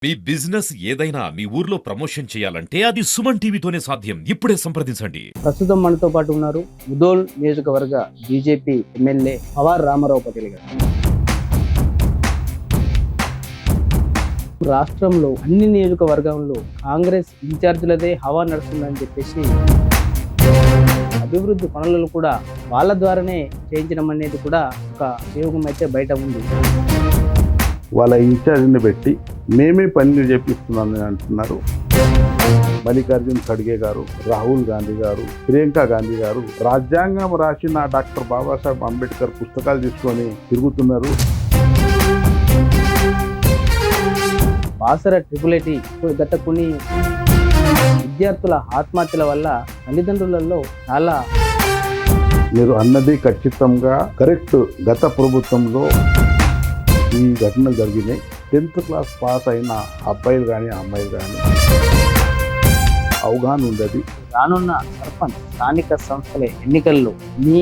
మీ business ఏదైనా మీ ఊర్లో promotion చేయాలంటే అది సుమన్ టీవీతోనే సాధ్యం. ఇప్పుడే సంప్రదించండి. ప్రస్తుతం మనతో పాటు ఉన్నారు ముదోల్ నియోజకవర్గ బీజేపీ ఎమ్మెల్యే పవార్ రామారావు పటేల్ గారు. రాష్ట్రంలో అన్ని నియోజకవర్గంలో కాంగ్రెస్ ఇన్ఛార్జీలదే హవా నడుస్తుందని చెప్పేసి అభివృద్ధి పనులను కూడా వాళ్ళ ద్వారానే చేయించడం అనేది కూడా ఒక ఉపయోగం అయితే బయట ఉంది. వాళ్ళ ఇన్ఛార్జిని పెట్టి మేమే పనులు చేపిస్తున్నామని అంటున్నారు. మల్లికార్జున్ ఖడ్గే గారు, రాహుల్ గాంధీ గారు, ప్రియాంక గాంధీ గారు రాజ్యాంగం రాసిన డాక్టర్ బాబాసాహెబ్ అంబేద్కర్ పుస్తకాలు తీసుకొని తిరుగుతున్నారు. బాసర ట్రిపుల్ ఐటీ గత కొన్ని విద్యార్థుల ఆత్మహత్యల వల్ల తల్లిదండ్రులలో చాలా మీరు అన్నది ఖచ్చితంగా కరెక్ట్. గత ప్రభుత్వంలో ఈ ఘటనలు జరిగినాయి. 10th క్లాస్ పాస్ అయిన అబ్బాయిలు కానీ అమ్మాయిలు కానీ అవగాహన ఉండదు. రానున్న సర్పంచ్ స్థానిక సంస్థల ఎన్నికల్లో మీ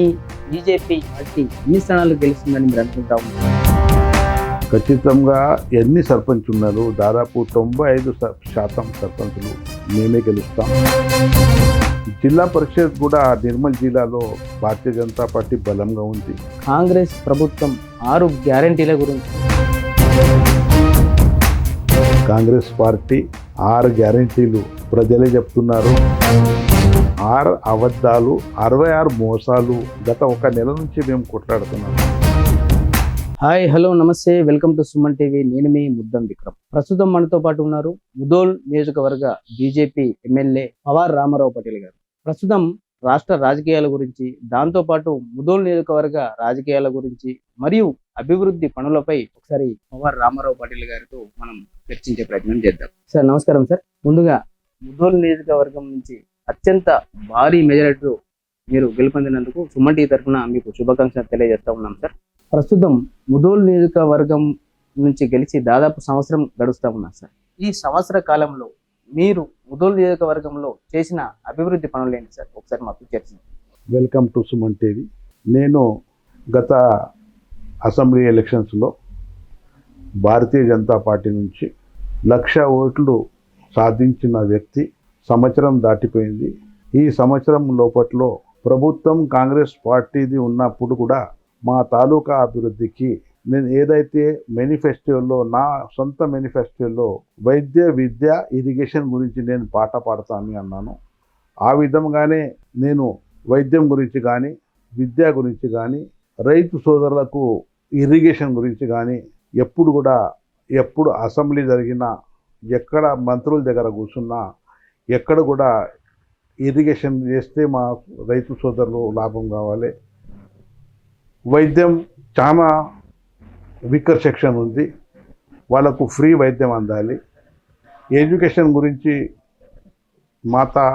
బీజేపీ పార్టీ ఎన్ని స్థానాలు గెలుస్తుందని మీరు అనుకుంటా ఉన్నారు? ఖచ్చితంగా ఎన్ని సర్పంచ్ ఉన్నారు, దాదాపు 95% సర్పంచులు మేమే గెలుస్తాం. జిల్లా పరిషత్ కూడా నిర్మల్ జిల్లాలో భారతీయ జనతా పార్టీ బలంగా ఉంది. కాంగ్రెస్ ప్రభుత్వం 6 గ్యారంటీల గురించి కాంగ్రెస్ పార్టీ 6 గ్యారంటీలు ప్రజలే చెప్తున్నారు. 6 అబద్ధాలు, 66 మోసాలు గత 1 నెల నుంచి మేము కొట్లాడుతున్నాం. హాయ్ హలో నమస్తే, వెల్కమ్ టు సుమన్ టీవీ. నేను మీ ముద్దం విక్రమ్. ప్రస్తుతం మనతో పాటు ఉన్నారు ముదోల్ నియోజకవర్గ బీజేపీ ఎమ్మెల్యే పవార్ రామారావు పటేల్ గారు. ప్రస్తుతం రాష్ట్ర రాజకీయాల గురించి, దాంతోపాటు ముదోల్ నియోజకవర్గ రాజకీయాల గురించి మరియు అభివృద్ధి పనులపై ఒకసారి పవార్ రామారావు పటేల్ గారితో మనం చర్చించే ప్రయత్నం చేద్దాం. సార్ నమస్కారం సార్. ముందుగా ముదోల్ నియోజకవర్గం నుంచి అత్యంత భారీ మెజారిటీతో మీరు గెలుపొందినందుకు సుమన్ టీవీ తరఫున మీకు శుభాకాంక్షలు తెలియజేస్తా ఉన్నాం సార్. ప్రస్తుతం ముదోల్ నియోజకవర్గం నుంచి గెలిచి దాదాపు సంవత్సరం గడుస్తూ ఉన్నారు సార్. ఈ సంవత్సర కాలంలో మీరు ముదోల్ నియోజకవర్గంలో చేసిన అభివృద్ధి పనులు ఏంటి సార్? ఒకసారి మాకు చర్చించండి. Welcome to Suman TV. నేను గత అసెంబ్లీ ఎలక్షన్స్లో భారతీయ జనతా పార్టీ నుంచి 1,00,000 ఓట్లు సాధించిన వ్యక్తి. సంవత్సరం దాటిపోయింది. ఈ సంవత్సరం లోపట్లో ప్రభుత్వం కాంగ్రెస్ పార్టీది ఉన్నప్పుడు కూడా మా తాలూకా అభివృద్ధికి నేను ఏదైతే మేనిఫెస్టోలో, నా సొంత మేనిఫెస్టోలో వైద్య, విద్య, ఇరిగేషన్ గురించి నేను పాట పాడతానని అన్నాను. ఆ విధంగానే నేను వైద్యం గురించి కానీ, విద్య గురించి కానీ, రైతు సోదరులకు ఇరిగేషన్ గురించి కానీ ఎప్పుడు అసెంబ్లీ జరిగినా, ఎక్కడ మంత్రుల దగ్గర కూర్చున్నా, ఎక్కడ కూడా ఇరిగేషన్ చేస్తే మా రైతు సోదరులు లాభం కావాలి. వైద్యం చాలా వీకర్ సెక్షన్ ఉంది, వాళ్ళకు ఫ్రీ వైద్యం అందాలి. ఎడ్యుకేషన్ గురించి మాతా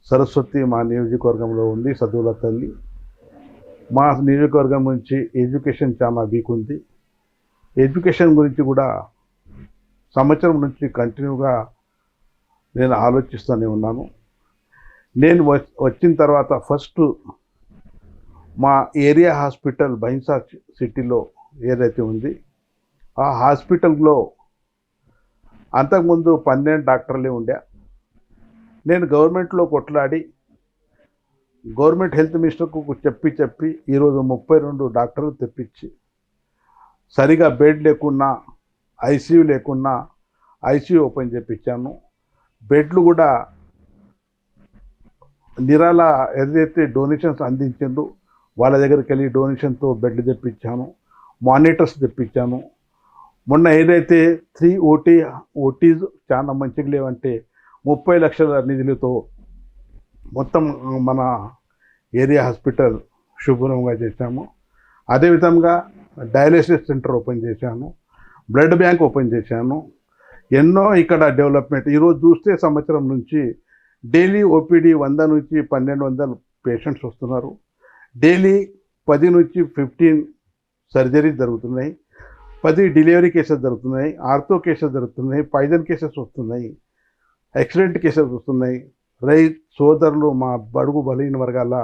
సరస్వతి మా నియోజకవర్గంలో ఉంది, చదువుల తల్లి. మా నియోజకవర్గం నుంచి ఎడ్యుకేషన్ చాలా వీక్ ఉంది. ఎడ్యుకేషన్ గురించి కూడా సంవత్సరం నుంచి కంటిన్యూగా నేను ఆలోచిస్తూనే ఉన్నాను. నేను వచ్చిన తర్వాత ఫస్ట్ మా ఏరియా హాస్పిటల్ బైన్సా సిటీలో ఏదైతే ఉంది, ఆ హాస్పిటల్లో అంతకుముందు 12 డాక్టర్లే ఉండే. నేను గవర్నమెంట్లో కొట్లాడి గవర్నమెంట్ హెల్త్ మినిస్టర్కు చెప్పి ఈరోజు 32 డాక్టర్లు తెప్పించి, సరిగా బెడ్ లేకున్నా, ఐసీయూ లేకున్నా ఐసీయూ ఓపెన్ చేయించాను. బెడ్లు కూడా నిరాల ఏదైతే డొనేషన్స్ అందించిందో వాళ్ళ దగ్గరికి వెళ్ళి డొనేషన్తో బెడ్లు తెప్పించాను, మానిటర్స్ తెప్పించాను. మొన్న ఏదైతే 3 ఓటీస్ చాలా మంచిగా లేవంటే 30 లక్షల నిధులతో మొత్తం మన ఏరియా హాస్పిటల్ శుభ్రంగా చేశాము. అదేవిధంగా డయాలసిస్ సెంటర్ ఓపెన్ చేశాను, బ్లడ్ బ్యాంక్ ఓపెన్ చేశాను. ఎన్నో ఇక్కడ డెవలప్మెంట్. ఈరోజు చూస్తే సంవత్సరం నుంచి డైలీ ఓపీడీ 100 నుంచి 1,200 పేషెంట్స్ వస్తున్నారు. డైలీ 10 నుంచి 15 సర్జరీస్ జరుగుతున్నాయి, 10 డెలివరీ కేసెస్ జరుగుతున్నాయి, ఆర్థో కేసెస్ జరుగుతున్నాయి, పాయిజన్ కేసెస్ వస్తున్నాయి, యాక్సిడెంట్ కేసెస్ వస్తున్నాయి. రైతు సోదరులు, మా బడుగు బలహీన వర్గాల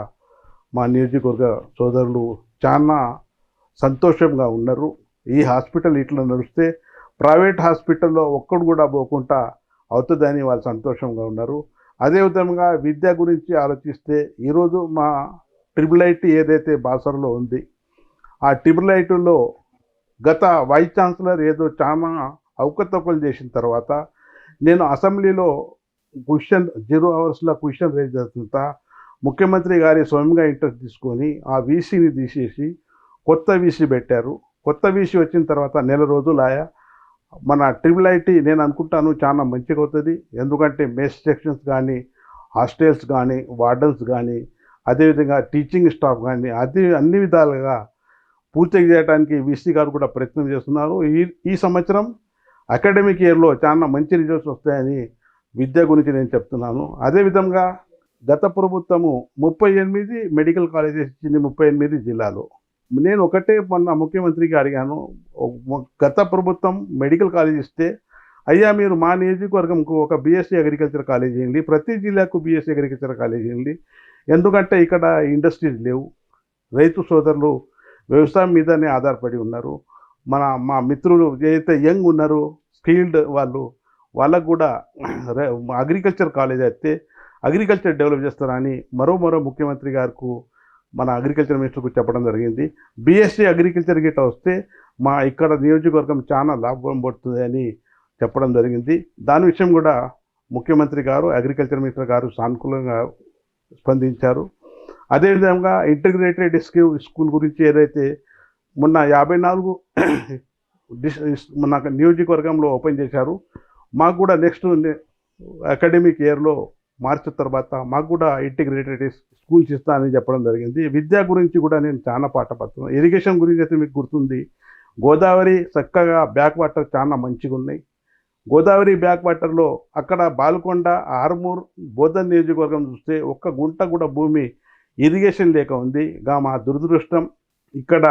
మా నియోజకవర్గ సోదరులు చాలా సంతోషంగా ఉన్నారు. ఈ హాస్పిటల్ ఇట్లా నడిస్తే ప్రైవేట్ హాస్పిటల్లో ఒక్కడు కూడా పోకుండా అవుతుందని వాళ్ళు సంతోషంగా ఉన్నారు. అదేవిధంగా విద్య గురించి ఆలోచిస్తే ఈరోజు మా ట్రిపుల్ ఏదైతే బాసరలో ఉంది, ఆ ట్రిపుల్ ఐటీలో గత వైస్ ఛాన్సలర్ ఏదో చాలా అవకతవకలు చేసిన తర్వాత నేను అసెంబ్లీలో క్వశ్చన్ 0 అవర్స్లో క్వశ్చన్ రేజ్ చేస్తుంటా ముఖ్యమంత్రి గారి స్వయంగా ఇంట్రెస్ట్ తీసుకొని ఆ వీసీని తీసేసి కొత్త వీసీ పెట్టారు. కొత్త వీసీ వచ్చిన తర్వాత నెల రోజులు ఆయా మన ట్రిపుల్ ఐటీ నేను అనుకుంటాను చాలా మంచిగా అవుతుంది. ఎందుకంటే మెస్ సెక్షన్స్ కానీ, హాస్టల్స్ కానీ, వార్డన్స్ కానీ, అదేవిధంగా టీచింగ్ స్టాఫ్ కానీ అన్ని విధాలుగా పూర్తి చేయడానికి వీసీ గారు కూడా ప్రయత్నం చేస్తున్నారు. ఈ సంవత్సరం అకాడమిక్ ఇయర్లో చాలా మంచి రిజల్ట్స్ వస్తాయని విద్య గురించి నేను చెప్తున్నాను. అదేవిధంగా గత ప్రభుత్వము 38 మెడికల్ కాలేజెస్ ఇచ్చింది 38 జిల్లాలో. నేను ఒకటే మొన్న ముఖ్యమంత్రికి అడిగాను, గత ప్రభుత్వం మెడికల్ కాలేజ్ ఇస్తే అయ్యా మీరు మా నియోజకవర్గంకు ఒక బీఎస్సీ అగ్రికల్చర్ కాలేజ్ ఇవ్వండి, ప్రతి జిల్లాకు బీఎస్సీ అగ్రికల్చర్ కాలేజ్ ఇవ్వండి. ఎందుకంటే ఇక్కడ ఇండస్ట్రీస్ లేవు, రైతు సోదరులు వ్యవసాయం మీదనే ఆధారపడి ఉన్నారు. మా మిత్రులు ఏదైతే యంగ్ ఉన్నారో స్కిల్డ్ వాళ్ళకు కూడా అగ్రికల్చర్ కాలేజ్ అయితే అగ్రికల్చర్ డెవలప్ చేస్తారని మరో ముఖ్యమంత్రి గారికి మన అగ్రికల్చర్ మినిస్టర్కు చెప్పడం జరిగింది. బీఎస్సీ అగ్రికల్చర్ గిట్ట వస్తే మా ఇక్కడ నియోజకవర్గం చాలా లాభం పడుతుంది అని చెప్పడం జరిగింది. దాని విషయం కూడా ముఖ్యమంత్రి గారు, అగ్రికల్చర్ మినిస్టర్ గారు సానుకూలంగా స్పందించారు. అదేవిధంగా ఇంటిగ్రేటెడ్ స్కూల్ గురించి ఏదైతే మొన్న 54 మన నియోజకవర్గంలో ఓపెన్ చేశారు, మాకు కూడా నెక్స్ట్ అకాడమిక్ ఇయర్లో మార్చి తర్వాత మాకు కూడా ఇంటిగ్రేటెడ్ స్కూల్స్ ఇస్తానని చెప్పడం జరిగింది. విద్య గురించి కూడా నేను చాలా పాట పడుతున్నాను. ఇరిగేషన్ గురించి అయితే మీకు గుర్తుంది, గోదావరి చక్కగా బ్యాక్ వాటర్ చాలా మంచిగా ఉన్నాయి. గోదావరి బ్యాక్ వాటర్లో అక్కడ బాల్కొండ, ఆర్మూర్, బోధన్ నియోజకవర్గం చూస్తే ఒక్క గుంట కూడా భూమి ఇరిగేషన్ లేక ఉంది. మా దురదృష్టం ఇక్కడ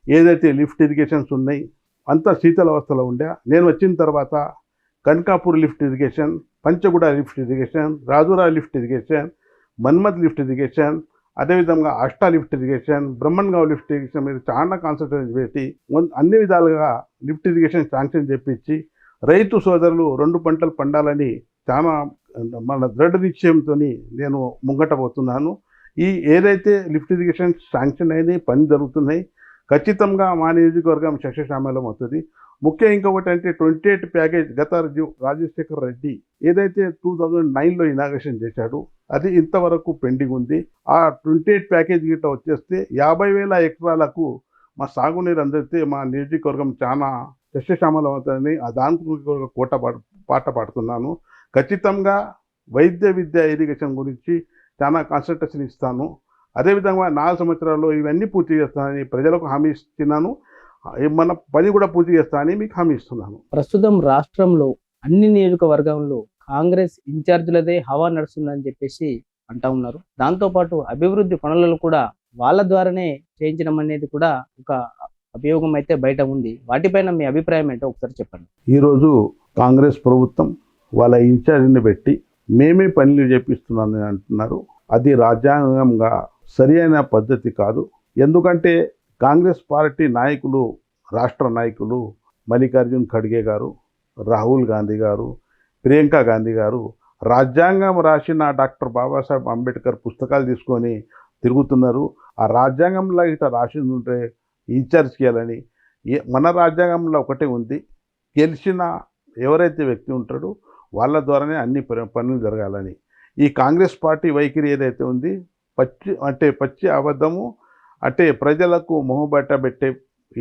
ఏదైతే లిఫ్ట్ ఇరిగేషన్స్ ఉన్నాయి అంతా శీతలావస్థలో ఉండే. నేను వచ్చిన తర్వాత Kanakapur lift irrigation, Panchaguda lift irrigation, Rajura lift irrigation, Manmath lift irrigation, అదేవిధంగా Ashta lift irrigation, Brahmangaon lift irrigation మీద చాలా కాన్సన్ట్రేషన్ పెట్టి అన్ని విధాలుగా లిఫ్ట్ ఇరిగేషన్ శాంక్షన్ చేపించి రైతు సోదరులు 2 పంటలు పండాలని చాలా మన దృఢ నిశ్చయంతో నేను ముంగటపోతున్నాను. ఏదైతే లిఫ్ట్ ఇరిగేషన్ శాంక్షన్ అయినాయి, పని జరుగుతున్నాయి, ఖచ్చితంగా మా నియోజకవర్గం సస్యశ్యామలం అవుతుంది. ముఖ్యం ఇంకొకటి అంటే 28 ప్యాకేజ్ గత రాజశేఖర్ రెడ్డి ఏదైతే 2009లో ఇనాగ్రేషన్ చేశాడు అది ఇంతవరకు పెండింగ్ ఉంది. ఆ 28 ప్యాకేజ్ గిట్ట వచ్చేస్తే 50,000 ఎకరాలకు మా సాగునీరు అందిస్తే మా నియోజకవర్గం చాలా సస్యశ్యామలం అవుతుందని దానికి పాట పాడుతున్నాను. ఖచ్చితంగా విద్య ఇరిగేషన్ గురించి చాలా కాన్సన్ట్రేషన్ ఇస్తాను. అదేవిధంగా 4 సంవత్సరాల్లో ఇవన్నీ పూర్తి చేస్తానని ప్రజలకు హామీ ఇస్తున్నాను. మన పని కూడా పూర్తి చేస్తానని మీకు హామీ ఇస్తున్నాను. ప్రస్తుతం రాష్ట్రంలో అన్ని నియోజకవర్గంలో కాంగ్రెస్ ఇన్ఛార్జీలదే హవా నడుస్తుందని చెప్పేసి అంటా ఉన్నారు. దాంతోపాటు అభివృద్ధి పనులను కూడా వాళ్ళ ద్వారానే చేయించడం అనేది కూడా ఒక అభియోగం అయితే బయట ఉంది. వాటిపైన మీ అభిప్రాయం ఏంటో ఒకసారి చెప్పండి. ఈరోజు కాంగ్రెస్ ప్రభుత్వం వాళ్ళ ఇన్ఛార్జిని పెట్టి మేమే పనులు చేపిస్తున్నానని అంటున్నారు. అది రాజ్యాంగంగా సరి అయిన పద్ధతి కాదు. ఎందుకంటే కాంగ్రెస్ పార్టీ నాయకులు, రాష్ట్ర నాయకులు మల్లికార్జున్ ఖర్గే గారు, రాహుల్ గాంధీ గారు, ప్రియాంక గాంధీ గారు రాజ్యాంగం రాసిన డాక్టర్ బాబాసాహెబ్ అంబేద్కర్ పుస్తకాలు తీసుకొని తిరుగుతున్నారు. ఆ రాజ్యాంగంలో ఇట్లా రాసింది ఉంటే ఇన్ఛార్జ్ చేయాలని. మన రాజ్యాంగంలో ఒకటే ఉంది, గెలిచిన ఎవరైతే వ్యక్తి ఉంటాడో వాళ్ళ ద్వారానే అన్ని పనులు జరగాలని. ఈ కాంగ్రెస్ పార్టీ వైఖరి ఏదైతే ఉంది పచ్చి అబద్ధము, అంటే ప్రజలకు మొహబట్ట పెట్టే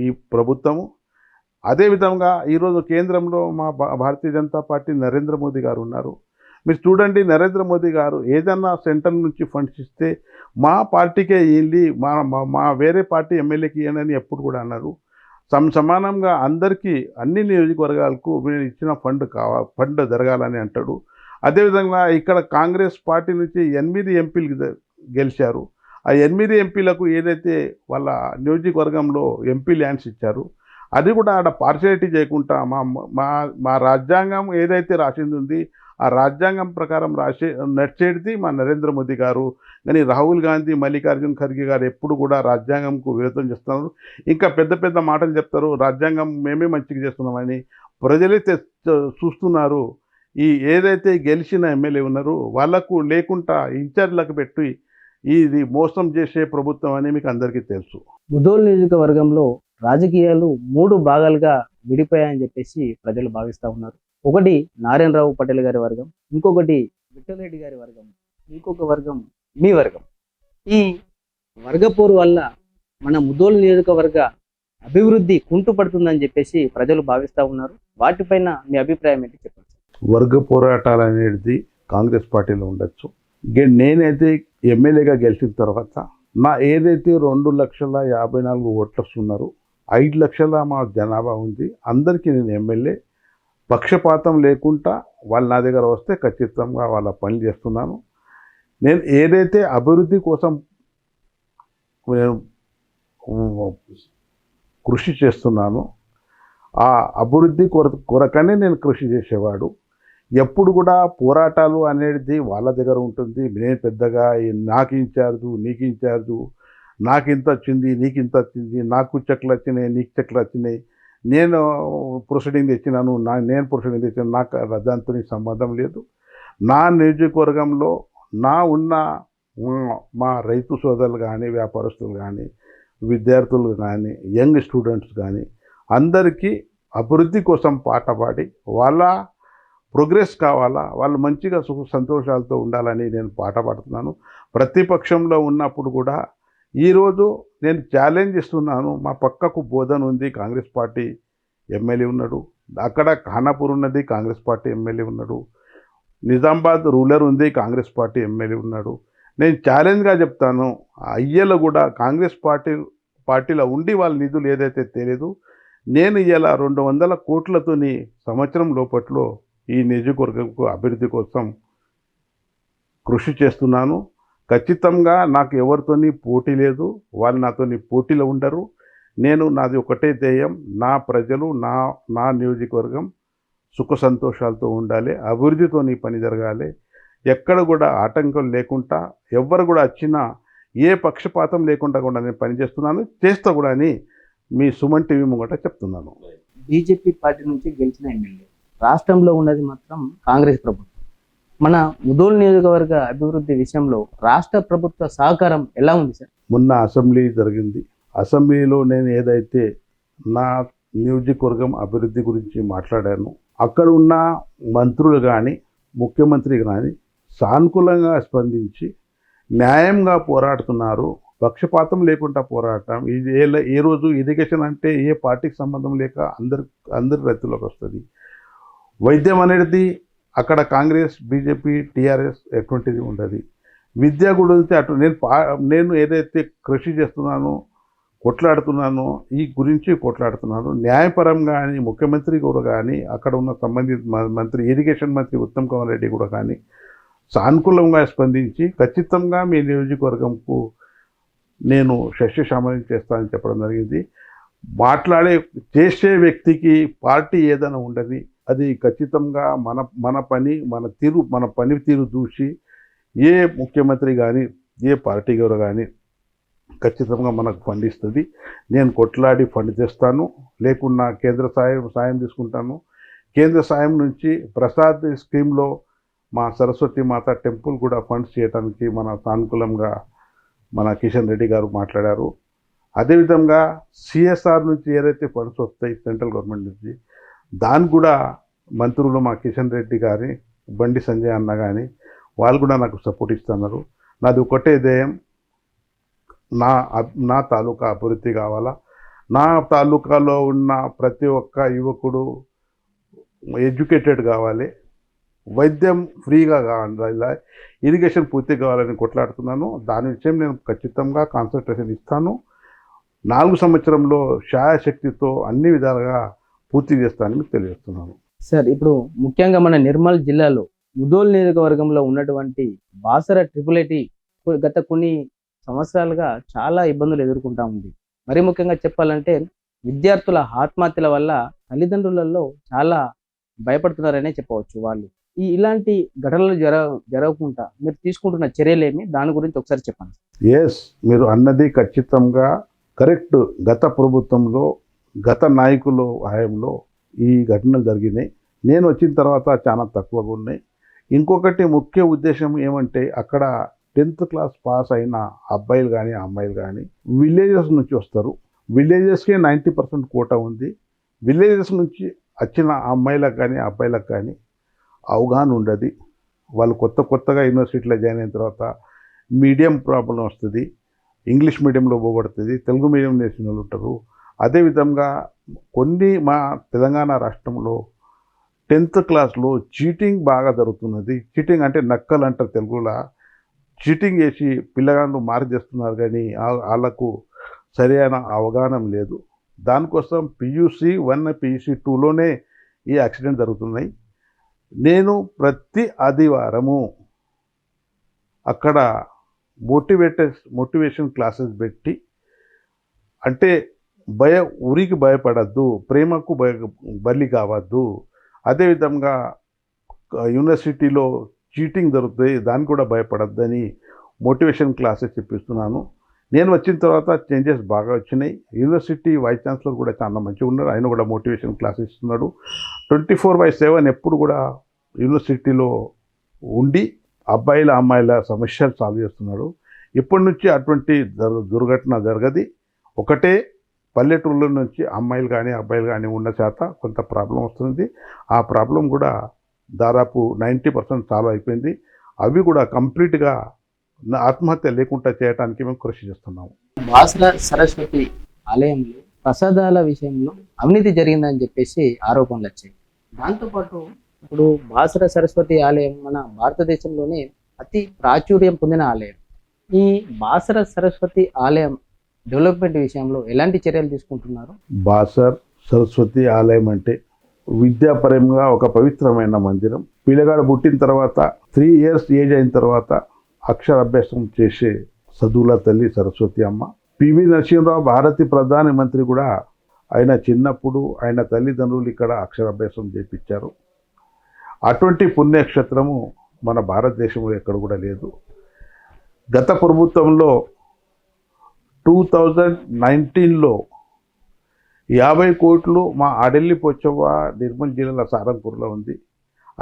ఈ ప్రభుత్వము. అదేవిధంగా ఈరోజు కేంద్రంలో మా భారతీయ జనతా పార్టీ నరేంద్ర మోదీ గారు ఉన్నారు. మీరు చూడండి, నరేంద్ర మోదీ గారు ఏదన్నా సెంట్రల్ నుంచి ఫండ్స్ ఇస్తే మా పార్టీకే ఇవ్వండి, మా వేరే పార్టీ ఎమ్మెల్యేకి ఇవ్వండి ఎప్పుడు కూడా అన్నారు. సమానంగా అందరికీ అన్ని నియోజకవర్గాలకు మీరు ఇచ్చిన ఫండ్ జరగాలని అంటాడు. అదేవిధంగా ఇక్కడ కాంగ్రెస్ పార్టీ నుంచి 8 ఎంపీలు గెలిచారు. ఆ 8 ఎంపీలకు ఏదైతే వాళ్ళ నియోజకవర్గంలో ఎంపీ ల్యాండ్స్ ఇచ్చారు అది కూడా ఆడ పార్షియాలిటీ చేయకుండా మా రాజ్యాంగం ఏదైతే రాసింది ఉంది ఆ రాజ్యాంగం ప్రకారం నడిచేది మా నరేంద్ర మోదీ గారు. కానీ రాహుల్ గాంధీ, మల్లికార్జున్ ఖర్గే గారు ఎప్పుడు కూడా రాజ్యాంగంకు విరోధం చేస్తున్నారు. ఇంకా పెద్ద పెద్ద మాటలు చెప్తారు, రాజ్యాంగం మేమే మంచిగా చేస్తున్నామని. ప్రజలే చూస్తున్నారు. ఈ ఏదైతే గెలిచిన ఎమ్మెల్యే ఉన్నారో వాళ్ళకు లేకుండా ఇన్ఛార్జ్లకు పెట్టి ఇది మోసం చేసే ప్రభుత్వం అని మీకు అందరికీ తెలుసు. ముదోల్ నియోజకవర్గంలో రాజకీయాలు 3 భాగాలుగా విడిపోయాయని చెప్పేసి ప్రజలు భావిస్తూ ఉన్నారు. ఒకటి నారాయణరావు పటేల్ గారి వర్గం, ఇంకొకటి విఠలరెడ్డి గారి వర్గం, ఇంకొక వర్గం మీ వర్గం. ఈ వర్గపోరు వల్ల మన ముదోల్ నియోజకవర్గ అభివృద్ధి కుంటుపడుతుందని చెప్పేసి ప్రజలు భావిస్తూ ఉన్నారు. వాటిపైన మీ అభిప్రాయం ఏంటి చెప్పండి. వర్గ పోరాటాలు అనేది కాంగ్రెస్ పార్టీలో ఉండొచ్చు. నేనైతే ఎమ్మెల్యేగా గెలిచిన తర్వాత నా ఏదైతే 2,54,000 ఓటర్స్ ఉన్నారో 5 లక్షల మా జనాభా ఉంది. అందరికీ నేను ఎమ్మెల్యే పక్షపాతం లేకుండా వాళ్ళు నా దగ్గర వస్తే ఖచ్చితంగా వాళ్ళ పని చేస్తున్నాను. నేను ఏదైతే అభివృద్ధి కోసం నేను కృషి చేస్తున్నానో ఆ అభివృద్ధి కొరకనే నేను కృషి చేసేవాడు. ఎప్పుడు కూడా పోరాటాలు అనేది వాళ్ళ దగ్గర ఉంటుంది. నేను పెద్దగా నాకు ఇన్ఛార్జు, నీకు ఇన్ఛార్జు, నాకు ఇంత వచ్చింది, నీకు ఇంత వచ్చింది, నాకు చెక్లు వచ్చినాయి, నీకు చెక్లు వచ్చినాయి, నేను ప్రొసీడింగ్ తెచ్చినాను, నేను ప్రొసీడింగ్ తెచ్చినాను, నాకు దాంతో సంబంధం లేదు. నా నియోజకవర్గంలో ఉన్న మా రైతు సోదరులు కానీ, వ్యాపారస్తులు కానీ, విద్యార్థులు కానీ, యంగ్ స్టూడెంట్స్ కానీ అందరికీ అభివృద్ధి కోసం పాట పాడి వాళ్ళ ప్రోగ్రెస్ కావాలా, వాళ్ళు మంచిగా సుఖ సంతోషాలతో ఉండాలని నేను పాట పాడుతున్నాను. ప్రతిపక్షంలో ఉన్నప్పుడు కూడా ఈరోజు నేను ఛాలెంజ్ ఇస్తున్నాను. మా పక్కకు బోధన ఉంది, కాంగ్రెస్ పార్టీ ఎమ్మెల్యే ఉన్నాడు. అక్కడ ఖానాపూర్ ఉన్నది, కాంగ్రెస్ పార్టీ ఎమ్మెల్యే ఉన్నాడు. నిజామాబాద్ రూరల్ ఉంది, కాంగ్రెస్ పార్టీ ఎమ్మెల్యే ఉన్నాడు. నేను ఛాలెంజ్గా చెప్తాను, అయ్యలు కూడా కాంగ్రెస్ పార్టీలో ఉండి వాళ్ళ నిధులు ఏదైతే తెలియదు, నేను ఇలా 200 కోట్లతోని సంవత్సరం లోపట్లో ఈ నియోజకవర్గంకు అభివృద్ధి కోసం కృషి చేస్తున్నాను. ఖచ్చితంగా నాకు ఎవరితోని పోటీ లేదు, వాళ్ళు నాతోని పోటీలో ఉండరు. నాది ఒకటే ధ్యేయం, నా ప్రజలు నా నియోజకవర్గం సుఖ సంతోషాలతో ఉండాలి, అభివృద్ధితో పని జరగాలి. ఎక్కడ కూడా ఆటంకం లేకుండా, ఎవ్వరు కూడా వచ్చినా ఏ పక్షపాతం లేకుండా కూడా నేను పనిచేస్తున్నాను, చేస్తా కూడా అని మీ సుమన్ టీవీ ముంగట చెప్తున్నాను. బీజేపీ పార్టీ నుంచి గెలిచిన ఎమ్మెల్యే, రాష్ట్రంలో ఉన్నది మాత్రం కాంగ్రెస్ ప్రభుత్వం. మన ముదోల్ నియోజకవర్గ అభివృద్ధి విషయంలో రాష్ట్ర ప్రభుత్వ సహకారం ఎలా ఉంది సార్? మొన్న అసెంబ్లీ జరిగింది. అసెంబ్లీలో నేను ఏదైతే నా నియోజకవర్గం అభివృద్ధి గురించి మాట్లాడాను, అక్కడ ఉన్న మంత్రులు కానీ, ముఖ్యమంత్రి కానీ సానుకూలంగా స్పందించి న్యాయంగా పోరాడుతున్నారు. పక్షపాతం లేకుండా పోరాటం. ఇది ఏ రోజు ఇరిగేషన్ అంటే ఏ పార్టీకి సంబంధం లేక అందరి రైతులకు వస్తుంది. వైద్యం అనేది అక్కడ కాంగ్రెస్, బీజేపీ, టీఆర్ఎస్ ఎటువంటిది ఉండదు. విద్య గురించి అటు నేను ఏదైతే కృషి చేస్తున్నానో, కొట్లాడుతున్నానో, ఈ గురించి కొట్లాడుతున్నాను. న్యాయపరంగా కానీ, ముఖ్యమంత్రి కూడా కానీ, అక్కడ ఉన్న సంబంధిత మంత్రి, ఇరిగేషన్ మంత్రి ఉత్తమ్ కుమార్ రెడ్డి కూడా కానీ సానుకూలంగా స్పందించి ఖచ్చితంగా మీ నియోజకవర్గంకు నేను సస్యశ్యామలం చేస్తానని చెప్పడం జరిగింది. చేసే వ్యక్తికి పార్టీ ఏదైనా ఉండదు, అది ఖచ్చితంగా మన పనితీరు చూసి ఏ ముఖ్యమంత్రి కానీ, ఏ పార్టీ గారు కానీ ఖచ్చితంగా మనకు ఫండ్ ఇస్తుంది. నేను కొట్లాడి ఫండ్ తెస్తాను, లేకున్నా కేంద్ర సాయం తీసుకుంటాను. కేంద్ర సాయం నుంచి ప్రసాద్ స్కీమ్లో మా సరస్వతి మాత టెంపుల్ కూడా ఫండ్స్ చేయడానికి మన సానుకూలంగా మన కిషన్ రెడ్డి గారు మాట్లాడారు. అదేవిధంగా సిఎస్ఆర్ నుంచి ఏదైతే ఫండ్స్ వస్తాయి సెంట్రల్ గవర్నమెంట్ నుంచి, దాన్ని కూడా మంత్రులు మా కిషన్ రెడ్డి గారి, బండి సంజయ్ అన్న కానీ వాళ్ళు కూడా నాకు సపోర్ట్ ఇస్తున్నారు. నాది ఒకటే ధ్యేయం, నా తాలూకా అభివృద్ధి కావాలా. నా తాలూకాలో ఉన్న ప్రతి ఒక్క యువకుడు ఎడ్యుకేటెడ్ కావాలి, వైద్యం ఫ్రీగా కావాలి, ఇరిగేషన్ పూర్తి కావాలని కొట్లాడుతున్నాను. దాని విషయం నేను ఖచ్చితంగా కాన్సన్ట్రేషన్ ఇస్తాను. 4 సంవత్సరంలో శాయశక్తితో అన్ని విధాలుగా పూర్తి చేస్తానని మీకు తెలియజేస్తున్నాను. సార్, ఇప్పుడు ముఖ్యంగా మన నిర్మల్ జిల్లాలో ముదోల్ నియోజకవర్గంలో ఉన్నటువంటి బాసర ట్రిపుల్-ఐటీ గత కొన్ని సంవత్సరాలుగా చాలా ఇబ్బందులు ఎదుర్కొంటా ఉంది. మరి ముఖ్యంగా చెప్పాలంటే విద్యార్థుల ఆత్మహత్యల వల్ల తల్లిదండ్రులలో చాలా భయపడుతున్నారనే చెప్పవచ్చు. వాళ్ళు ఇలాంటి ఘటనలు జరగకుండా మీరు తీసుకుంటున్న చర్యలేమి, దాని గురించి ఒకసారి చెప్పండి. మీరు అన్నది ఖచ్చితంగా కరెక్ట్. గత ప్రభుత్వంలో, గత నాయకుల హయాంలో ఈ ఘటనలు జరిగినాయి. నేను వచ్చిన తర్వాత చాలా తక్కువగా ఉన్నాయి. ఇంకొకటి ముఖ్య ఉద్దేశం ఏమంటే అక్కడ 10th క్లాస్ పాస్ అయిన అబ్బాయిలు కానీ అమ్మాయిలు కానీ విలేజెస్ నుంచి వస్తారు. విలేజెస్కే 90% కోటా ఉంది. విలేజెస్ నుంచి వచ్చిన అమ్మాయిలకు కానీ అబ్బాయిలకు కానీ అవగాహన ఉండదు. వాళ్ళు కొత్తగా యూనివర్సిటీలో జాయిన్ అయిన తర్వాత మీడియం ప్రాబ్లం వస్తుంది, ఇంగ్లీష్ మీడియంలో పోగొడుతుంది, తెలుగు మీడియం నేర్చిన వాళ్ళు ఉంటారు. అదేవిధంగా కొన్ని మా తెలంగాణ రాష్ట్రంలో 10th క్లాస్లో చీటింగ్ బాగా జరుగుతున్నది. చీటింగ్ అంటే నక్కలు అంటారు తెలుగులో. చీటింగ్ చేసి పిల్లగాళ్ళు మార్క్ చేస్తున్నారు కానీ వాళ్ళకు సరైన అవగాహన లేదు. దానికోసం PUC 1 PUC 2లోనే ఈ యాక్సిడెంట్ జరుగుతున్నాయి. నేను ప్రతి ఆదివారము అక్కడ మోటివేషన్ క్లాసెస్ పెట్టి, అంటే ఊరికి భయపడద్దు, ప్రేమకు బలి కావద్దు, అదేవిధంగా యూనివర్సిటీలో చీటింగ్ జరుగుతుంది దానికి కూడా భయపడద్దని మోటివేషన్ క్లాసెస్ చెప్పిస్తున్నాను. నేను వచ్చిన తర్వాత చేంజెస్ బాగా వచ్చినాయి. యూనివర్సిటీ వైస్ ఛాన్సలర్ కూడా చాలా మంచిగా ఉన్నారు. ఆయన కూడా మోటివేషన్ క్లాసెస్ ఇస్తున్నాడు. 24/7 ఎప్పుడు కూడా యూనివర్సిటీలో ఉండి అబ్బాయిల అమ్మాయిల సమస్యలు సాల్వ్ చేస్తున్నాడు. ఇప్పటి నుంచి అటువంటి దుర్ఘటన జరగది. ఒకటే పల్లెటూళ్ళ నుంచి అమ్మాయిలు కానీ అబ్బాయిలు కానీ ఉన్న చేత కొంత ప్రాబ్లం వస్తుంది. ఆ ప్రాబ్లం కూడా దాదాపు 90% సాల్వ్ అయిపోయింది. అవి కూడా కంప్లీట్గా ఆత్మహత్య లేకుండా చేయడానికి మేము కృషి చేస్తున్నాము. బాసర సరస్వతి ఆలయంలో ప్రసాదాల విషయంలో అవినీతి జరిగిందని చెప్పేసి ఆరోపణలు వచ్చాయి. దాంతోపాటు ఇప్పుడు బాసర సరస్వతి ఆలయం మన భారతదేశంలోనే అతి ప్రాచుర్యం పొందిన ఆలయం. ఈ బాసర సరస్వతి ఆలయం డెవలప్మెంట్ విషయంలో ఎలాంటి చర్యలు తీసుకుంటున్నారు? బాసర్ సరస్వతి ఆలయం అంటే విద్యాపరంగా ఒక పవిత్రమైన మందిరం. పిల్లగాడు పుట్టిన తర్వాత 3 years ఏజ్ అయిన తర్వాత అక్షరాభ్యాసం చేసే చదువుల తల్లి సరస్వతి అమ్మ. PV నరసింహరావు భారత ప్రధానమంత్రి కూడా ఆయన చిన్నప్పుడు ఆయన తల్లిదండ్రులు ఇక్కడ అక్షరాభ్యాసం చేయించారు. అటువంటి పుణ్యక్షేత్రము మన భారతదేశంలో ఎక్కడ కూడా లేదు. గత ప్రభుత్వంలో 2019లో 50 కోట్లు మా ఆడెల్లి పోచవ్వ నిర్మల్ జిల్లాల సారంపూర్లో ఉంది.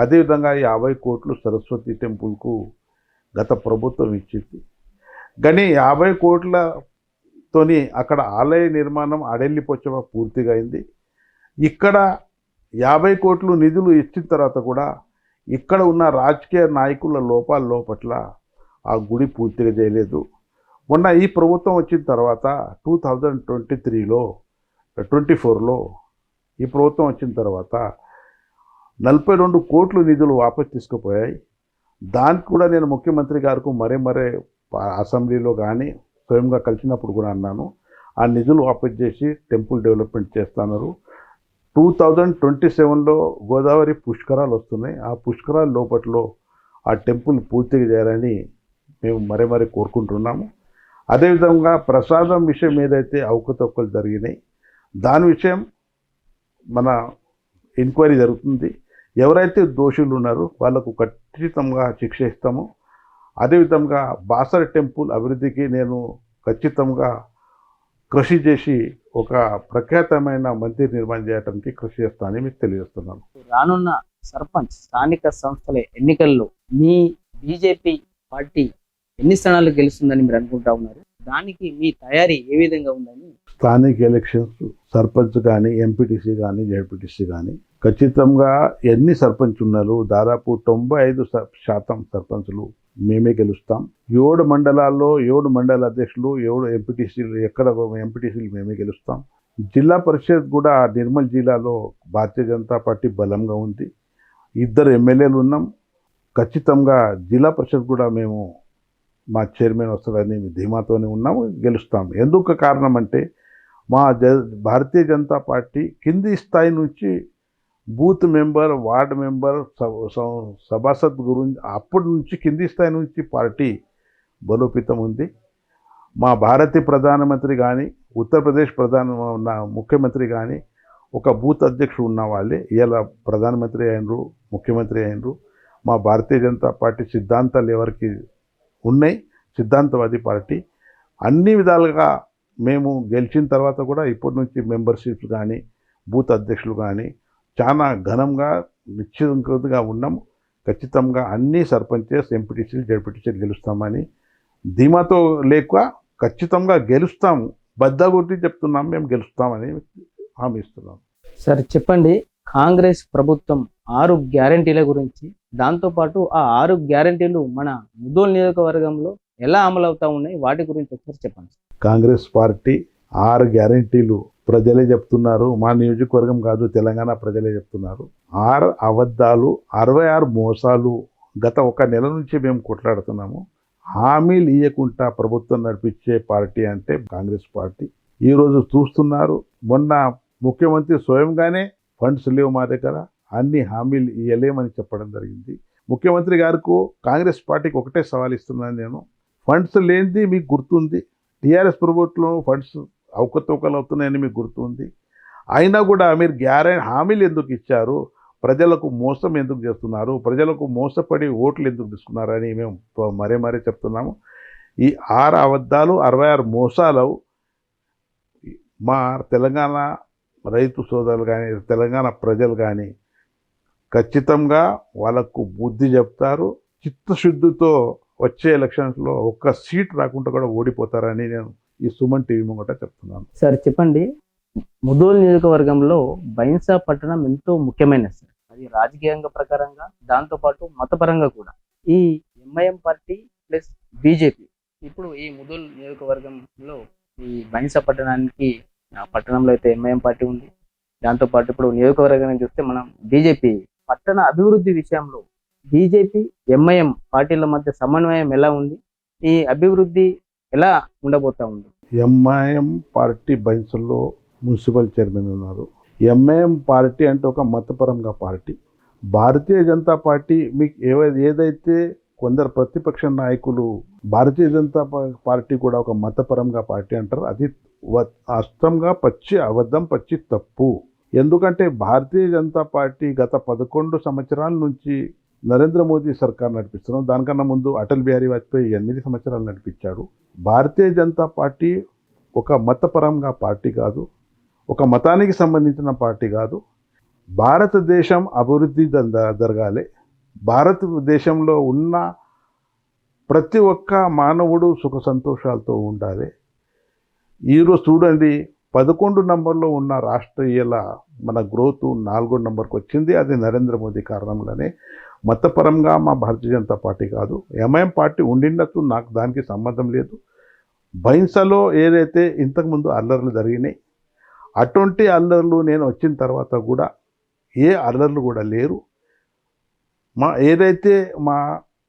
అదేవిధంగా 50 కోట్లు సరస్వతి టెంపుల్కు గత ప్రభుత్వం ఇచ్చింది. కానీ 50 కోట్లతోని అక్కడ ఆలయ నిర్మాణం ఆడెల్లి పోచవ్వ పూర్తిగా అయింది. ఇక్కడ 50 కోట్లు నిధులు ఇచ్చిన తర్వాత కూడా ఇక్కడ ఉన్న రాజకీయ నాయకుల లోపట్ల ఆ గుడి పూర్తిగా చేయలేదు. మొన్న ఈ ప్రభుత్వం వచ్చిన తర్వాత 2023లో 24లో ఈ ప్రభుత్వం వచ్చిన తర్వాత 42 కోట్లు నిధులు వాపసు తీసుకుపోయాయి. దానికి కూడా నేను ముఖ్యమంత్రి గారికి మరే అసెంబ్లీలో కానీ స్వయంగా కలిసినప్పుడు కూడా అన్నాను, ఆ నిధులు వాపసు చేసి టెంపుల్ డెవలప్మెంట్ చేస్తున్నారు. 2027లో గోదావరి పుష్కరాలు వస్తున్నాయి. ఆ పుష్కరాల లోపట్లో ఆ టెంపుల్ పూర్తిగా చేయాలని మేము మరీ కోరుకుంటున్నాము. అదేవిధంగా ప్రసాదం విషయం ఏదైతే అవకతవకలు జరిగినాయి దాని విషయం మన ఎంక్వైరీ జరుగుతుంది. ఎవరైతే దోషులు ఉన్నారో వాళ్ళకు ఖచ్చితంగా శిక్ష ఇస్తాము. అదేవిధంగా బాసర టెంపుల్ అభివృద్ధికి నేను ఖచ్చితంగా కృషి చేసి ఒక ప్రఖ్యాతమైన మందిర్ నిర్మాణం చేయడానికి కృషి చేస్తానని మీకు తెలియజేస్తున్నాను. రానున్న సర్పంచ్ స్థానిక సంస్థల ఎన్నికల్లో మీ బీజేపీ పార్టీ ఎన్ని స్థానాలు గెలుస్తుందని మీరు అనుకుంటా ఉన్నారు? దానికి మీ తయారీ ఏ విధంగా ఉందని? స్థానిక ఎలక్షన్స్ సర్పంచ్ కానీ ఎంపీటీసీ కానీ జెడ్పీటీసీ కానీ ఖచ్చితంగా ఎన్ని సర్పంచ్ ఉన్నారు దాదాపు 95% సర్పంచ్లు మేమే గెలుస్తాం. 7 మండలాల్లో 7 మండల అధ్యక్షులు 7 ఎంపీటీసీలు ఎక్కడ ఎంపీటీసీలు మేమే గెలుస్తాం. జిల్లా పరిషత్ కూడా నిర్మల్ జిల్లాలో భారతీయ జనతా పార్టీ బలంగా ఉంది. 2 ఎమ్మెల్యేలు ఉన్నాం. ఖచ్చితంగా జిల్లా పరిషత్ కూడా మేము మా చైర్మన్ వస్తారని ధీమాతోనే ఉన్నాము, గెలుస్తాం. ఎందుకు కారణం అంటే మా భారతీయ జనతా పార్టీ కింది స్థాయి నుంచి బూత్ మెంబర్, వార్డ్ మెంబర్, సభాసద్ గురించి అప్పటి నుంచి కింది స్థాయి నుంచి పార్టీ బలోపేతం ఉంది. మా భారతీయ ప్రధానమంత్రి కానీ ఉత్తరప్రదేశ్ ముఖ్యమంత్రి కానీ ఒక బూత్ అధ్యక్షుడు ఉన్న వాళ్ళే ఇలా ప్రధానమంత్రి అయినరు, ముఖ్యమంత్రి అయినరు. మా భారతీయ జనతా పార్టీ సిద్ధాంతాలు ఎవరికి ఉన్నాయి, సిద్ధాంతవాది పార్టీ. అన్ని విధాలుగా మేము గెలిచిన తర్వాత కూడా ఇప్పటి నుంచి మెంబర్షిప్స్ కానీ బూత్ అధ్యక్షులు కానీ చాలా ఘనంగా నిశ్చితంగా ఉన్నాము. ఖచ్చితంగా అన్ని సర్పంచెస్, ఎంపీటీసీలు, జడ్పీటీసీలు గెలుస్తామని ధీమాతో లేక ఖచ్చితంగా గెలుస్తాము. బద్దగుర్తి చెప్తున్నాం, మేము గెలుస్తామని హామీ ఇస్తున్నాం. సార్ చెప్పండి, కాంగ్రెస్ ప్రభుత్వం 6 గ్యారంటీల గురించి, దాంతోపాటు ఆ 6 గ్యారంటీలు మన ముదోల్ నియోజకవర్గంలో ఎలా అమలు అవుతా ఉన్నాయి వాటి గురించి ఒకసారి చెప్పండి. కాంగ్రెస్ పార్టీ 6 గ్యారెంటీలు ప్రజలే చెప్తున్నారు. మా నియోజకవర్గం కాదు, తెలంగాణ ప్రజలే చెప్తున్నారు. 6 అబద్ధాలు, 66 మోసాలు గత 1 నెల నుంచి మేము కొట్లాడుతున్నాము. హామీలు ఇవ్వకుండా ప్రభుత్వం నడిపించే పార్టీ అంటే కాంగ్రెస్ పార్టీ. ఈరోజు చూస్తున్నారు, మొన్న ముఖ్యమంత్రి స్వయంగానే ఫండ్స్ లేవు మా దగ్గర, అన్ని హామీలు ఇవ్వలేమని చెప్పడం జరిగింది. ముఖ్యమంత్రి గారికి కాంగ్రెస్ పార్టీకి ఒకటే సవాల్ ఇస్తున్నాను నేను, ఫండ్స్ లేనిది మీకు గుర్తుంది. టీఆర్ఎస్ ప్రభుత్వంలో ఫండ్స్ అవకతవకలు అవుతున్నాయని మీకు గుర్తుంది. అయినా కూడా మీరు హామీలు ఎందుకు ఇచ్చారు, ప్రజలకు మోసం ఎందుకు చేస్తున్నారు, ప్రజలకు మోసపడి ఓట్లు ఎందుకు తీసుకున్నారని మేము మరీ చెప్తున్నాము. ఈ 6 అబద్ధాలు, 66 మోసాలు మా తెలంగాణ రైతు సోదరులు కానీ, తెలంగాణ ప్రజలు కానీ ఖచ్చితంగా వాళ్ళకు బుద్ధి చెప్తారు. చిత్తశుద్ధితో వచ్చే ఎలక్షన్స్లో 1 సీట్ రాకుండా కూడా ఓడిపోతారని నేను ఈ సుమన్ టీవీ ముంగట చెప్తున్నాను. సార్ చెప్పండి, ముదోల్ నియోజకవర్గంలో బైన్సా పట్టణం ఎంతో ముఖ్యమైన సార్, అది రాజకీయంగా ప్రకారంగా, దాంతోపాటు మతపరంగా కూడా. ఈ ఎంఐఎం పార్టీ ప్లస్ బీజేపీ ఇప్పుడు ఈ ముదోల్ నియోజకవర్గంలో ఈ బైన్సా పట్టణానికి, ఆ పట్టణంలో అయితే ఎంఐఎం పార్టీ ఉంది, దాంతోపాటు ఇప్పుడు నియోజకవర్గాన్ని చూస్తే మనం బీజేపీ. పట్టణ అభివృద్ధి విషయంలో బీజేపీ ఎంఐఎం పార్టీల మధ్య సమన్వయం ఎలా ఉంది, ఈ అభివృద్ధి ఎలా ఉండబోతా ఉంది? ఎంఐఎం పార్టీ బైన్సల్లో మున్సిపల్ చైర్మన్ ఉన్నారు. ఎంఐఎం పార్టీ అంటే ఒక మతపరంగా పార్టీ. భారతీయ జనతా పార్టీ మీకు ఏదైతే కొందరు ప్రతిపక్ష నాయకులు భారతీయ జనతా పార్టీ కూడా ఒక మతపరంగా పార్టీ అంటారు, అది అస్తంగా అబద్ధం, పచ్చి తప్పు. ఎందుకంటే భారతీయ జనతా పార్టీ గత 11 సంవత్సరాల నుంచి నరేంద్ర మోదీ సర్కార్ నడిపిస్తున్నాం. దానికన్నా ముందు అటల్ బిహారీ వాజ్పేయి 8 సంవత్సరాలు నడిపించాడు. భారతీయ జనతా పార్టీ ఒక మతపరంగా పార్టీ కాదు, ఒక మతానికి సంబంధించిన పార్టీ కాదు. భారతదేశం అభివృద్ధి జరగాలి, భారతదేశంలో ఉన్న ప్రతి ఒక్క మానవుడు సుఖ సంతోషాలతో ఉండాలి. ఈరోజు చూడండి, 11 నంబర్లో ఉన్న రాష్ట్రీయాల మన గ్రోత్ 4వ నంబర్కి వచ్చింది. అది నరేంద్ర మోదీ కారణంగానే. మతపరంగా మా భారతీయ జనతా పార్టీ కాదు. ఎంఐఎం పార్టీ ఉండిండొచ్చు, నాకు దానికి సంబంధం లేదు. బైన్సాలో ఏదైతే ఇంతకుముందు అల్లర్లు జరిగినాయి, అటువంటి అల్లర్లు నేను వచ్చిన తర్వాత కూడా ఏ అల్లర్లు కూడా లేరు. ఏదైతే మా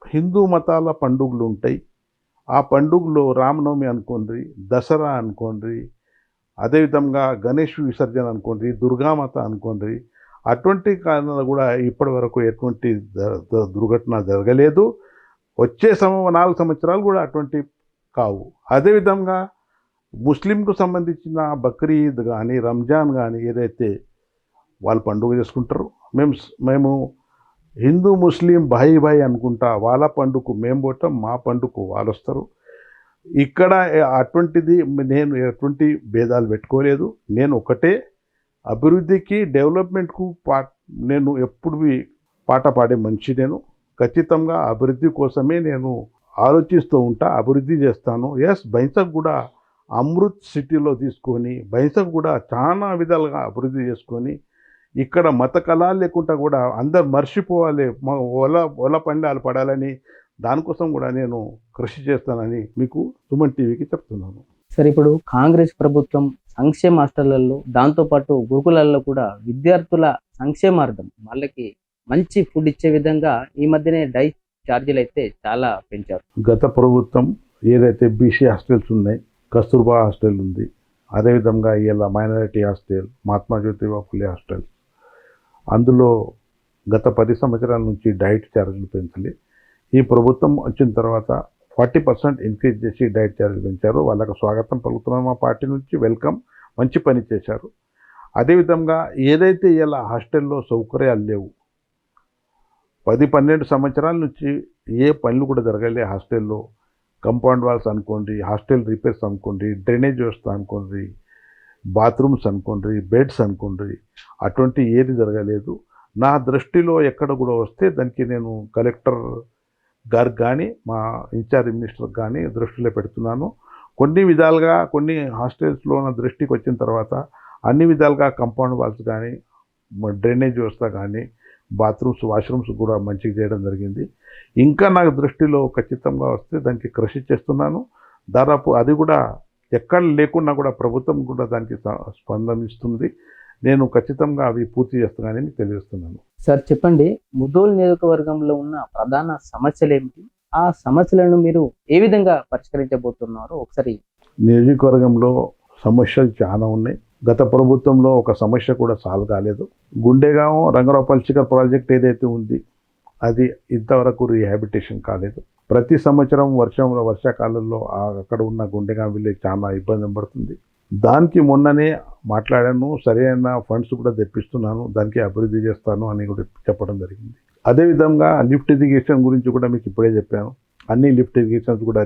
హిందూ మతాల పండుగలు ఉంటాయి, ఆ పండుగలో రామనవమి అనుకోండి, దసరా అనుకోండి, అదేవిధంగా గణేష్ విసర్జన అనుకోండి, దుర్గామాత అనుకోండి, అటువంటి కారణాలు కూడా ఇప్పటి వరకు ఎటువంటి దుర్ఘటన జరగలేదు. వచ్చే 4 సంవత్సరాలు కూడా అటువంటి కావు. అదేవిధంగా ముస్లింకు సంబంధించిన బక్రీద్ కానీ, రంజాన్ కానీ ఏదైతే వాళ్ళు పండుగ చేసుకుంటారో, మేము హిందూ ముస్లిం భాయి అనుకుంటా వాళ్ళ పండుగకు మేము పోతాం, మా పండుగకు వాళ్ళు వస్తారు. ఇక్కడ అటువంటిది నేను ఎటువంటి భేదాలు పెట్టుకోలేదు. నేను ఒకటే, అభివృద్ధికి, డెవలప్మెంట్కు నేను ఎప్పుడు పాట పాడే మనిషి. నేను ఖచ్చితంగా అభివృద్ధి కోసమే నేను ఆలోచిస్తూ ఉంటా, అభివృద్ధి చేస్తాను. బైన్సాకు కూడా అమృత్ సిటీలో తీసుకొని, బైన్సాకు కూడా చాలా విధాలుగా అభివృద్ధి చేసుకొని, ఇక్కడ మత కళాలు లేకుండా కూడా అందరు మర్చిపోవాలి, ఒల పండాలు పడాలని, దానికోసం కూడా నేను కృషి చేస్తానని మీకు సుమన్ టీవీకి చెప్తున్నాను. సరే, ఇప్పుడు కాంగ్రెస్ ప్రభుత్వం సంక్షేమ హాస్టళ్లలో, దాంతోపాటు గురుకులాల్లో కూడా విద్యార్థుల సంక్షేమార్థం వాళ్ళకి మంచి ఫుడ్ ఇచ్చే విధంగా ఈ మధ్యనే డైట్ ఛార్జీలు అయితే చాలా పెంచారు. గత ప్రభుత్వం ఏదైతే బీసీ హాస్టల్స్ ఉన్నాయి, కస్తూర్బా హాస్టల్ ఉంది, అదేవిధంగా ఇలా minority hostel, Mahatma Jyotiba Phule hostel, అందులో గత 10 సంవత్సరాల నుంచి డైట్ ఛార్జీలు పెంచలే. ఈ ప్రభుత్వం వచ్చిన తర్వాత 40% ఇంక్రీజ్ చేసి డైట్ ఛార్జీలు పెంచారు. వాళ్ళకు స్వాగతం పలుకుతున్నాం మా పార్టీ నుంచి, వెల్కమ్, మంచి పని చేశారు. అదేవిధంగా ఏదైతే ఇలా హాస్టల్లో సౌకర్యాలు లేవు, 10-12 సంవత్సరాల నుంచి ఏ పనులు కూడా జరగలే హాస్టల్లో. కంపౌండ్ వాల్స్ అనుకోండి, హాస్టల్ రిపేర్స్ అనుకోండి, డ్రైనేజ్ వ్యవస్థ అనుకోండి, బాత్రూమ్స్ అనుకోండి, బెడ్స్ అనుకోండి, అటువంటి ఏది జరగలేదు. నా దృష్టిలో ఎక్కడ కూడా వస్తే దానికి నేను కలెక్టర్ గారికి కానీ మా ఇన్ఛార్జ్ మినిస్టర్కి కానీ దృష్టిలో పెడుతున్నాను. కొన్ని విధాలుగా కొన్ని హాస్టల్స్లో నా దృష్టికి వచ్చిన తర్వాత అన్ని విధాలుగా కాంపౌండ్ వాల్స్ కానీ, డ్రైనేజ్ వ్యవస్థ కానీ, బాత్రూమ్స్, వాష్రూమ్స్ కూడా మంచిగా చేయడం జరిగింది. ఇంకా నాకు దృష్టిలో ఖచ్చితంగా వస్తే దానికి కృషి చేస్తున్నాను. దాదాపు అది కూడా ఎక్కడ లేకున్నా కూడా ప్రభుత్వం కూడా దానికి స్పందనిస్తుంది. నేను ఖచ్చితంగా అవి పూర్తి చేస్తున్నానని మీకు తెలియజేస్తున్నాను. సార్ చెప్పండి, ముదోల్ నియోజకవర్గంలో ఉన్న ప్రధాన సమస్యలు ఏమిటి? ఆ సమస్యలను మీరు ఏ విధంగా పరిష్కరించబోతున్నారో ఒకసారి. నియోజకవర్గంలో సమస్యలు చాలా ఉన్నాయి. గత ప్రభుత్వంలో ఒక సమస్య కూడా సాల్వ్ కాలేదు. గుండెగాం రంగరావుపల్లి చికర్ ప్రాజెక్ట్ ఏదైతే ఉంది అది ఇంతవరకు రీహాబిటేషన్ కాలేదు. ప్రతి సంవత్సరం వర్షాకాలంలో అక్కడ ఉన్న గుండెగాం విలేజ్ చాలా ఇబ్బంది పడుతుంది. దానికి మొన్ననే మాట్లాడాను, సరైన ఫండ్స్ కూడా తెప్పిస్తున్నాను, దానికి అభివృద్ధి చేస్తాను అని కూడా చెప్పడం జరిగింది. అదేవిధంగా లిఫ్ట్ ఇరిగేషన్ గురించి కూడా మీకు ఇప్పుడే చెప్పాను. అన్ని లిఫ్ట్ ఇరిగేషన్స్ కూడా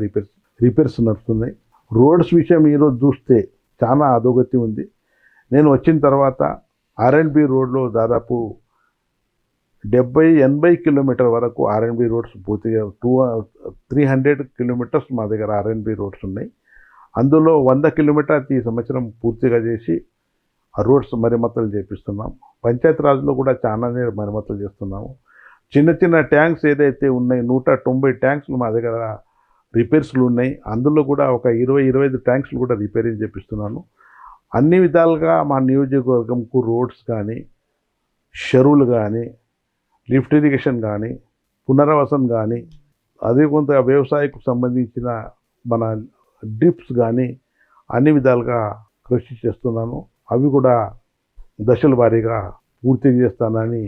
రిపేర్స్ నడుస్తున్నాయి. రోడ్స్ విషయం ఈరోజు చూస్తే చాలా అధోగతి ఉంది. నేను వచ్చిన తర్వాత R&B రోడ్లో దాదాపు 70-80 కిలోమీటర్ వరకు R&B రోడ్స్ పూర్తిగా 300 కిలోమీటర్స్ మా దగ్గర R&B రోడ్స్ ఉన్నాయి. అందులో 100 కిలోమీటర్స్ ఈ సంవత్సరం పూర్తిగా చేసి ఆ రోడ్స్ మరమ్మతులు చేపిస్తున్నాం. పంచాయతీరాజ్లో కూడా చాలానే మరమ్మతులు చేస్తున్నాము. చిన్న చిన్న ట్యాంక్స్ ఏదైతే ఉన్నాయి 190 ట్యాంక్స్లు మా దగ్గర రిపేర్స్లు ఉన్నాయి. అందులో కూడా ఒక 20-25 ట్యాంక్స్లు కూడా రిపేరింగ్ చేపిస్తున్నాను. అన్ని విధాలుగా మా నియోజకవర్గంకు రోడ్స్ కానీ, చెరువులు కానీ, లిఫ్ట్ ఇరిగేషన్ కానీ, పునరావాసం కానీ, అదే కొంత వ్యవసాయకు సంబంధించిన మన డ్రిప్స్ కానీ అన్ని విధాలుగా కృషి చేస్తున్నాను. అవి కూడా దశల వారీగా పూర్తి చేస్తానని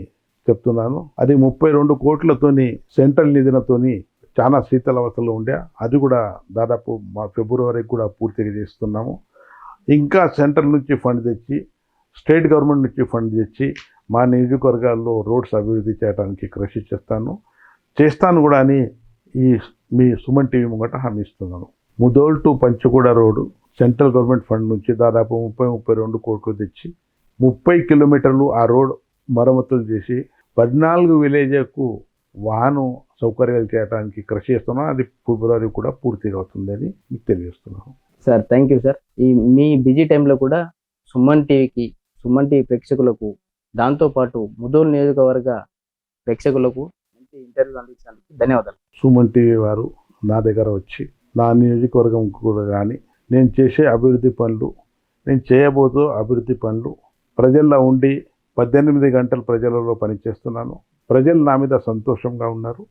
చెప్తున్నాను. అది 32 కోట్లతోని సెంట్రల్ నిధులతోని చాలా శీతలావస్థలో ఉండే, అది కూడా దాదాపు మా ఫిబ్రవరికి కూడా పూర్తిగా చేస్తున్నాము. ఇంకా సెంట్రల్ నుంచి ఫండ్ తెచ్చి, స్టేట్ గవర్నమెంట్ నుంచి ఫండ్ తెచ్చి మా నియోజకవర్గాల్లో రోడ్స్ అభివృద్ధి చేయడానికి కృషి చేస్తాను కూడా అని మీ సుమన్ టీవీ ముంగట హామీ ఇస్తున్నాను. Mudhol to Panchaguda road central government fund నుంచి దాదాపు 32 కోట్లు తెచ్చి 30 కిలోమీటర్లు ఆ రోడ్ మరమ్మతులు చేసి 14 విలేజ్కు వాహన సౌకర్యాలు చేయడానికి కృషి చేస్తున్నాను. అది ఫిబ్రవరి కూడా పూర్తిగా అవుతుందని మీకు తెలియజేస్తున్నాను. Sir thank you sir. Me busy టైంలో కూడా సుమన్ టీవీ ప్రేక్షకులకు, దాంతోపాటు ముదోల్ నియోజకవర్గ ప్రేక్షకులకు మంచి ఇంటర్వ్యూ అందించినందుకు ధన్యవాదాలు. సుమన్ టీవీ వారు నా దగ్గర వచ్చి నా నియోజకవర్గం కూడా కానీ నేను చేసే అభివృద్ధి పనులు, నేను చేయబోతూ అభివృద్ధి పనులు, ప్రజల్లో ఉండి 18 గంటలు ప్రజలలో పనిచేస్తున్నాను. ప్రజలు నా మీద సంతోషంగా ఉన్నారు.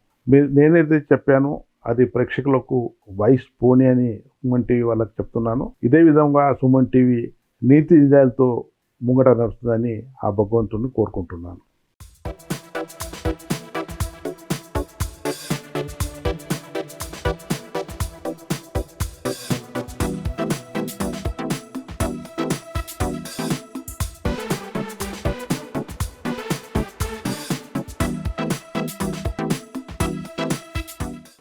నేనైతే చెప్పాను అది ప్రేక్షకులకు వాయిస్ పోనీ అని సుమన్ టీవీ వాళ్ళకి చెప్తున్నాను. ఇదే విధంగా సుమన్ టీవీ నీతి నిజాలతో ముంగట నడుస్తుందని ఆ భగవంతుని కోరుకుంటున్నాను.